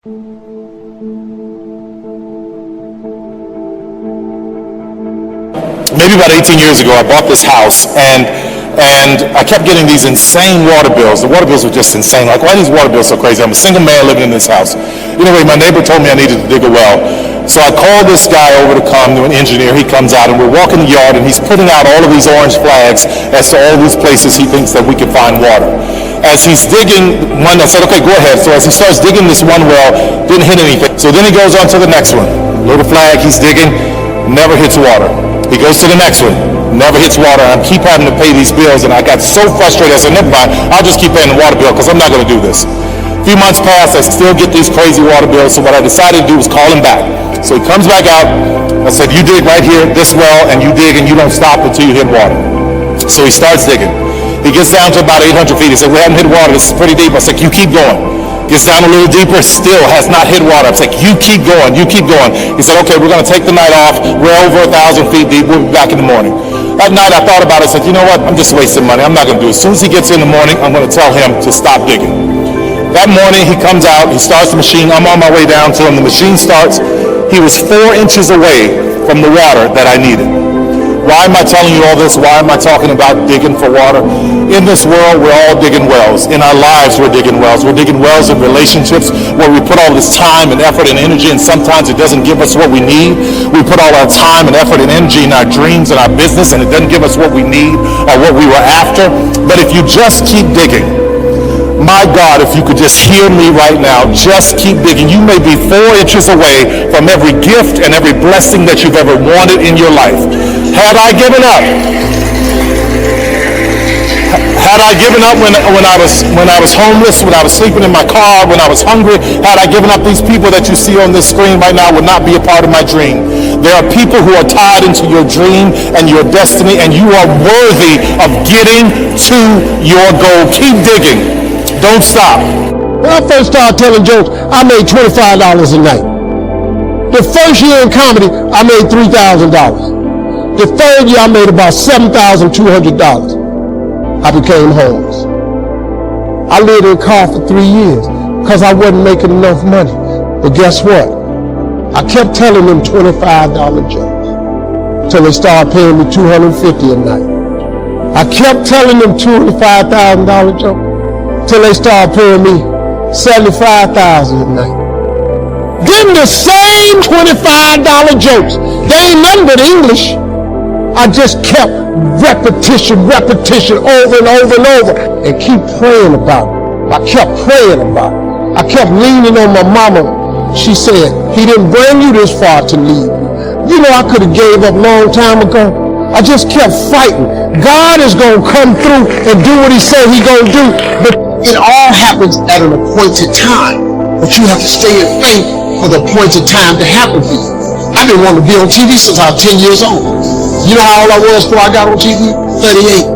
Maybe about 18 years ago, I bought this house, and I kept getting these insane water bills. The water bills were just insane. Like, why are these water bills so crazy? I'm a single man living in this house. Anyway, my neighbor told me I needed to dig a well. So I called this guy over to come, an engineer. He comes out, and we're walking the yard, and he's putting out all of these orange flags as to all these places he thinks that we can find water. As he's digging one, I said, okay, go ahead. So as he starts digging this one well, didn't hit anything. So then he goes on to the next one. Little flag, he's digging, never hits water. He goes to the next one, never hits water. I keep having to pay these bills, and I got so frustrated. I said, never mind, I'll just keep paying the water bill because I'm not going to do this. A few months passed, I still get these crazy water bills, so what I decided to do was call him back. So he comes back out. I said, you dig right here, this well, and you dig, and you don't stop until you hit water. So he starts digging. He gets down to about 800 feet. He said, we haven't hit water, this is pretty deep. I said, you keep going. Gets down a little deeper, still has not hit water. I was like, you keep going, you keep going. He said, okay, we're going to take the night off. We're over 1,000 feet deep. We'll be back in the morning. That night I thought about it. I said, you know what? I'm just wasting money. I'm not going to do it. As soon as he gets in the morning, I'm going to tell him to stop digging. That morning he comes out, he starts the machine. I'm on my way down to him. The machine starts. He was 4 inches away from the water that I needed. Why am I telling you all this? Why am I talking about digging for water? In this world, we're all digging wells. In our lives, we're digging wells. We're digging wells in relationships where we put all this time and effort and energy, and sometimes it doesn't give us what we need. We put all our time and effort and energy in our dreams and our business, and it doesn't give us what we need or what we were after. But if you just keep digging, my God, if you could just hear me right now, just keep digging. You may be 4 inches away from every gift and every blessing that you've ever wanted in your life. Had I given up? Had I given up when I was homeless, when I was sleeping in my car, when I was hungry? Had I given up, these people that you see on this screen right now would not be a part of my dream. There are people who are tied into your dream and your destiny, and you are worthy of getting to your goal. Keep digging. Don't stop. When I first started telling jokes, I made $25 a night. The first year in comedy, I made $3,000. The third year, I made about $7,200. I became homeless. I lived in a car for 3 years because I wasn't making enough money. But guess what? I kept telling them $25 jokes till they started paying me $250 a night. I kept telling them $25,000 jokes till they started paying me $75,000 a night. Then the same $25 jokes. They ain't nothing but English. I just kept repetition over and over and keep praying about it. I kept praying about it. I kept leaning on my mama. She said, he didn't bring you this far to leave you. You know, I could have gave up a long time ago. I just kept fighting. God is going to come through and do what he said he going to do. But it all happens at an appointed time. But you have to stay in faith for the appointed time to happen for you. I've been wanting to be on TV since I was 10 years old. You know how old I was before I got on TV? 28,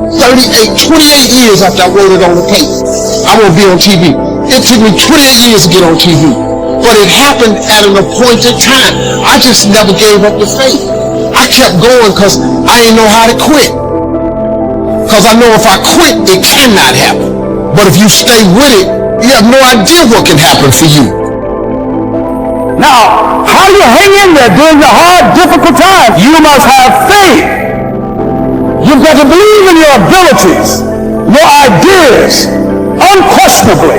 28 years after I wrote it on the paper. I want to be on TV. It took me 28 years to get on TV. But it happened at an appointed time. I just never gave up the faith. I kept going because I didn't know how to quit. Because I know if I quit, it cannot happen. But if you stay with it, you have no idea what can happen for you. Now, how do you hang in there during the hard, difficult times? You must have faith. You've got to believe in your abilities, your ideas, unquestionably.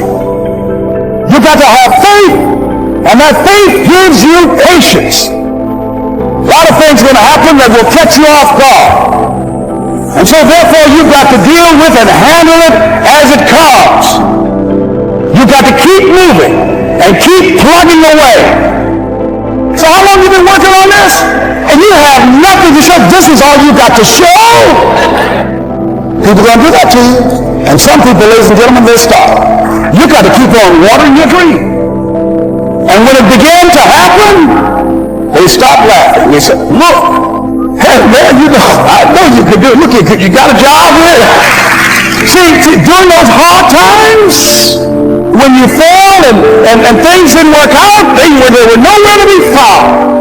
You've got to have faith, and that faith gives you patience. A lot of things are going to happen that will catch you off guard. And so therefore you've got to deal with and handle it as it comes. You've got to keep moving and keep plugging away. So how long have you been working on this? And you have nothing to show. This is all you got to show. People are going to do that to you. And some people, ladies and gentlemen, they stop. You got to keep on watering your dream. And when it began to happen, they stopped laughing. They said, look, hey man, you know, I know you could do it. Look, you got a job here. See, during those hard times, when you fell and things didn't work out, they were nowhere to be found.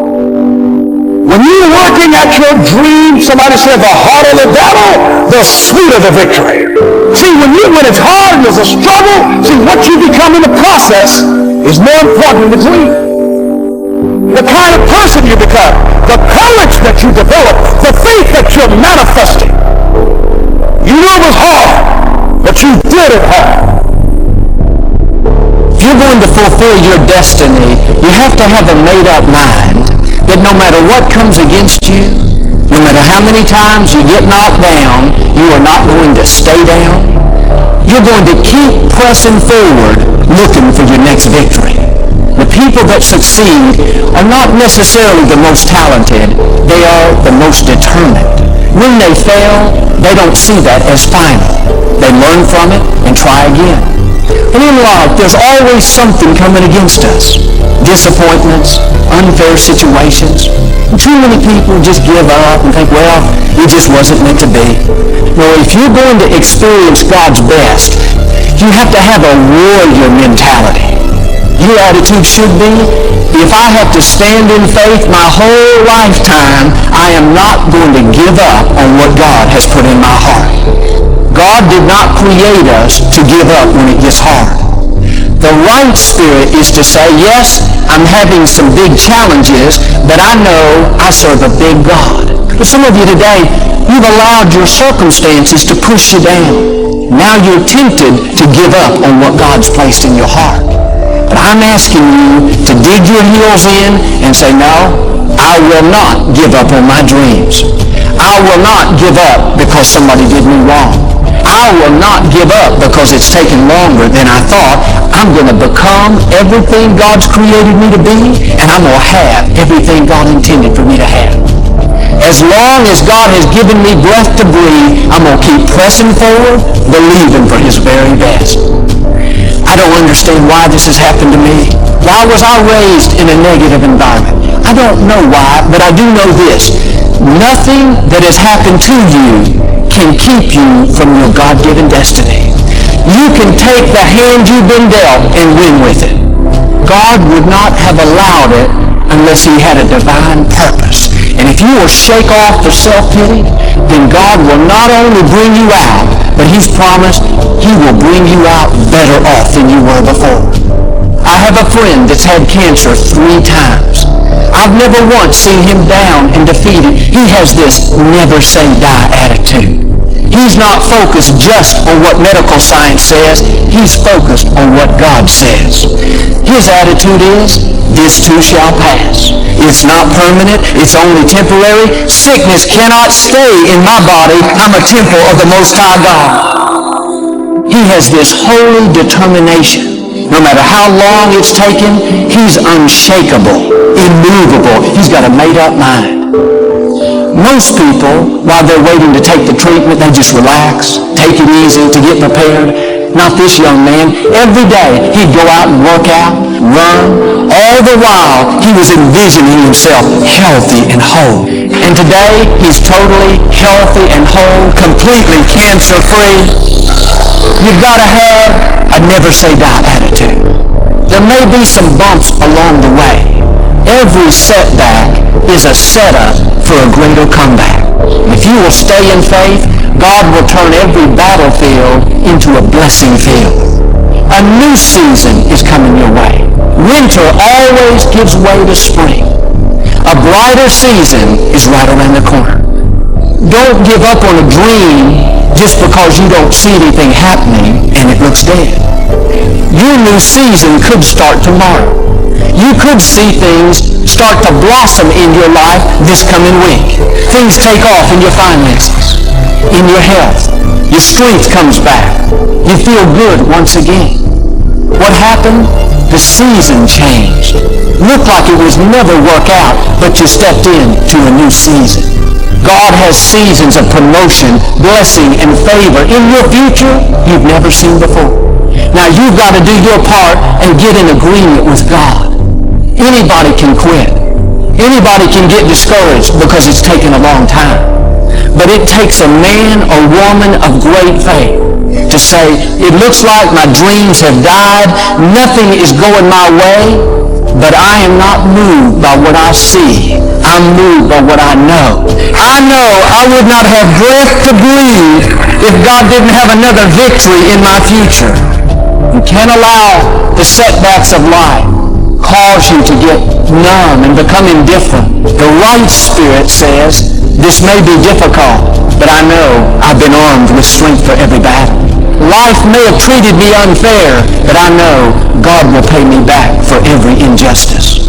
When you're working at your dream, somebody said the harder the battle, the sweeter the victory. See, when it's hard and there's a struggle, see, what you become in the process is more important than the dream. The kind of person you become, the courage that you develop, the faith that you're manifesting. You knew it was hard, but you did it hard. If you're going to fulfill your destiny, you have to have a made-up mind that no matter what comes against you, no matter how many times you get knocked down, you are not going to stay down. You're going to keep pressing forward, looking for your next victory. The people that succeed are not necessarily the most talented. They are the most determined. When they fail, they don't see that as final. They learn from it and try again. And in life, there's always something coming against us. Disappointments, unfair situations. Too many people just give up and think, well, it just wasn't meant to be. No, if you're going to experience God's best, you have to have a warrior mentality. Your attitude should be, if I have to stand in faith my whole lifetime, I am not going to give up on what God has put in my heart. God did not create us to give up when it gets hard. The right spirit is to say, yes, I'm having some big challenges, but I know I serve a big God. But some of you today, you've allowed your circumstances to push you down. Now you're tempted to give up on what God's placed in your heart. But I'm asking you to dig your heels in and say, no, I will not give up on my dreams. I will not give up because somebody did me wrong. I will not give up because it's taken longer than I thought. I'm going to become everything God's created me to be, and I'm going to have everything God intended for me to have. As long as God has given me breath to breathe, I'm going to keep pressing forward, believing for His very best. I don't understand why this has happened to me. Why was I raised in a negative environment? I don't know why, but I do know this. Nothing that has happened to you can keep you from your God-given destiny. You can take the hand you've been dealt and win with it. God would not have allowed it unless He had a divine purpose. And if you will shake off the self-pity, then God will not only bring you out, but He's promised He will bring you out better off than you were before. I have a friend that's had cancer 3 times. I've never once seen him down and defeated. He has this never say die attitude. He's not focused just on what medical science says. He's focused on what God says. His attitude is, this too shall pass. It's not permanent. It's only temporary. Sickness cannot stay in my body. I'm a temple of the Most High God. He has this holy determination. No matter how long it's taken, he's unshakable, immovable. He's got a made-up mind. Most people, while they're waiting to take the treatment, they just relax, take it easy to get prepared. Not this young man. Every day, he'd go out and work out, run. All the while, he was envisioning himself healthy and whole. And today, he's totally healthy and whole, completely cancer-free. You've got to have a never-say-die attitude. There may be some bumps along the way. Every setback is a setup for a greater comeback. If you will stay in faith, God will turn every battlefield into a blessing field. A new season is coming your way. Winter always gives way to spring. A brighter season is right around the corner. Don't give up on a dream just because you don't see anything happening and it looks dead. Your new season could start tomorrow. You could see things start to blossom in your life this coming week. Things take off in your finances, in your health. Your strength comes back. You feel good once again. What happened? The season changed. Looked like it was never work out, but you stepped into a new season. God has seasons of promotion, blessing, and favor in your future you've never seen before. Now you've got to do your part and get in agreement with God. Anybody can quit. Anybody can get discouraged because it's taken a long time. But it takes a man or woman of great faith to say, it looks like my dreams have died, nothing is going my way, but I am not moved by what I see. I'm moved by what I know. I know I would not have breath to breathe if God didn't have another victory in my future. You can't allow the setbacks of life cause you to get numb and become indifferent. The right spirit says, this may be difficult, but I know I've been armed with strength for every battle. Life may have treated me unfair, but I know God will pay me back for every injustice.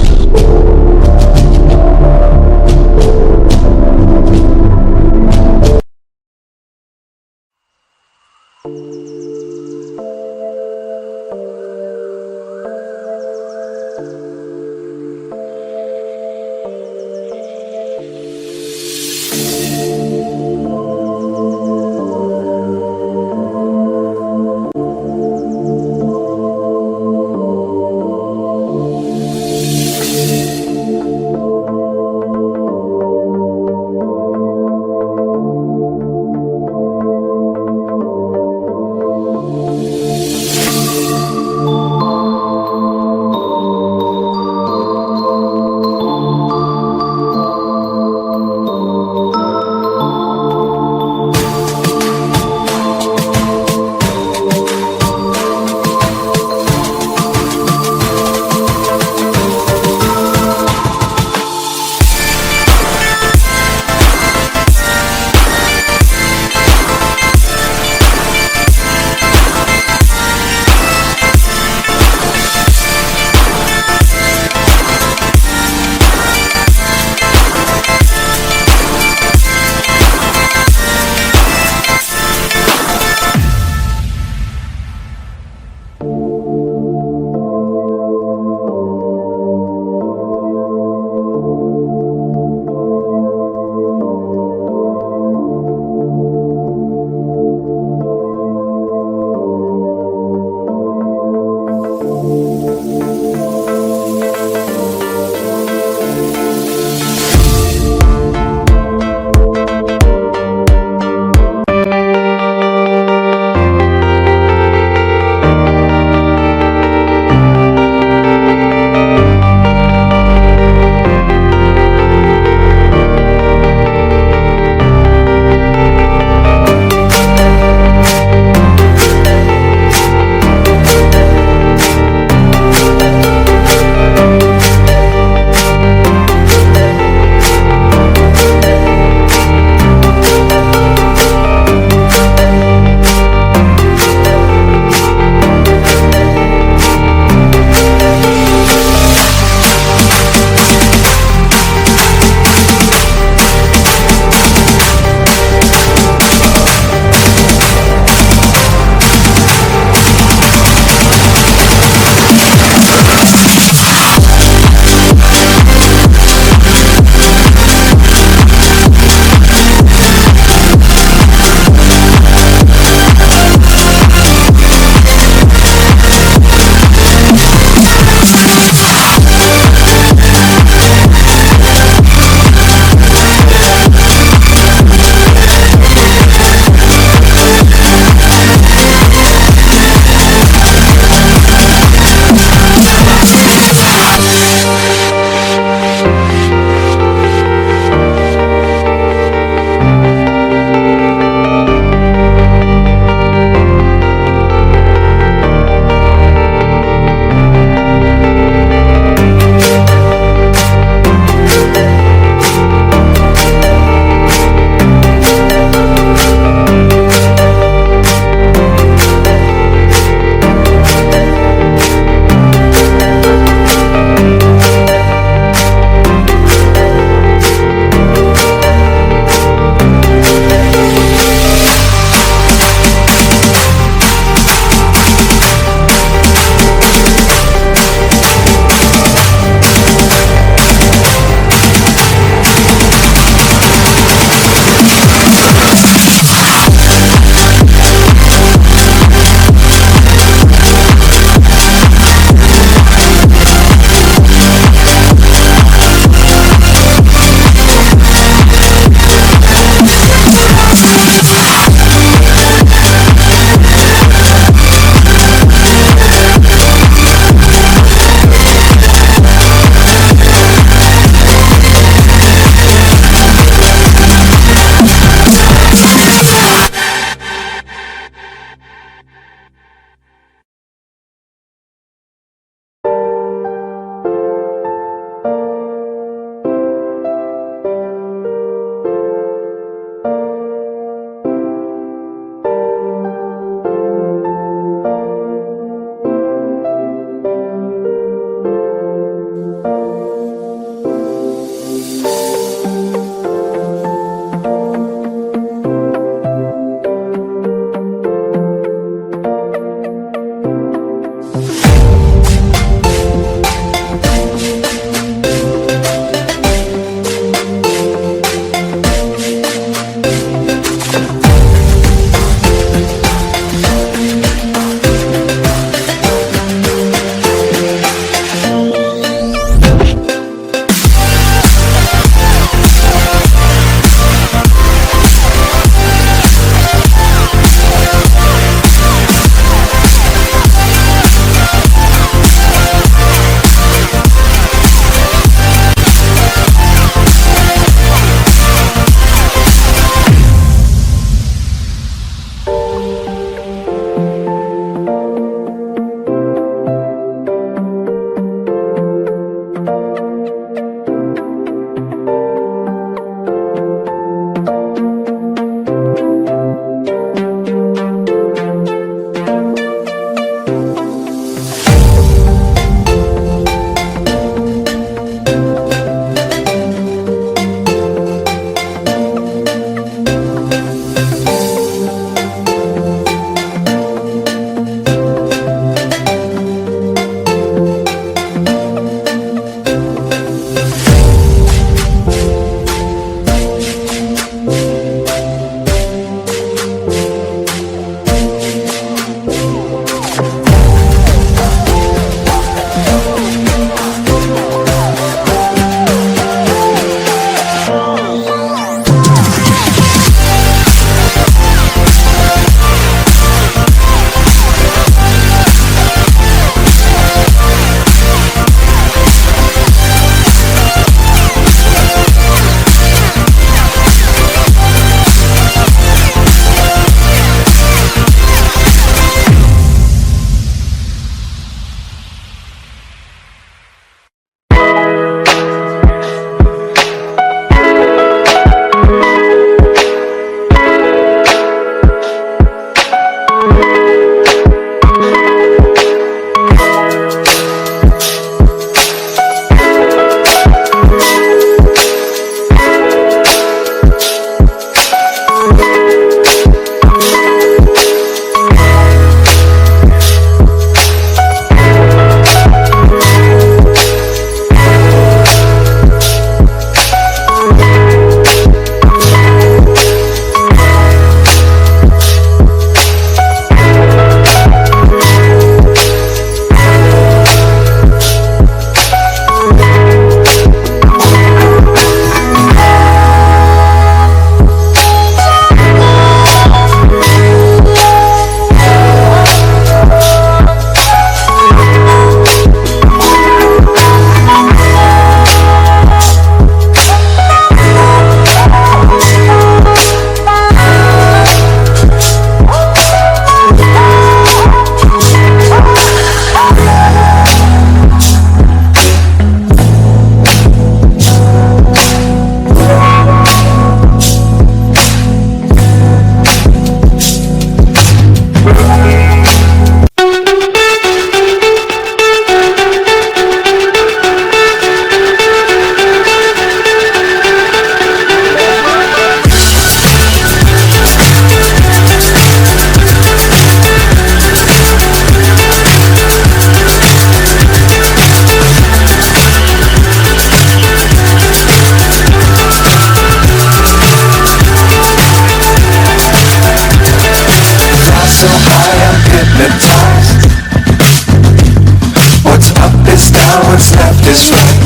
is right.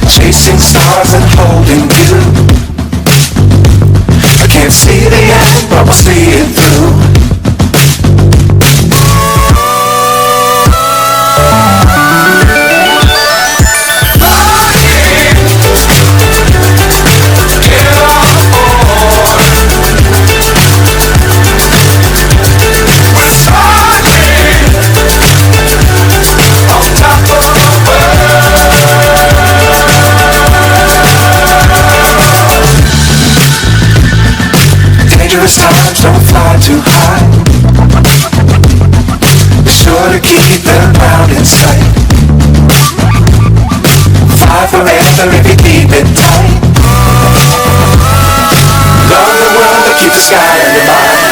Chasing stars and holding you. I can't see the end, but we'll see it through. Dangerous times, don't fly too high. Be sure to keep the ground in sight. Fly forever if you keep it tight. Love the world, but keep the sky on your mind.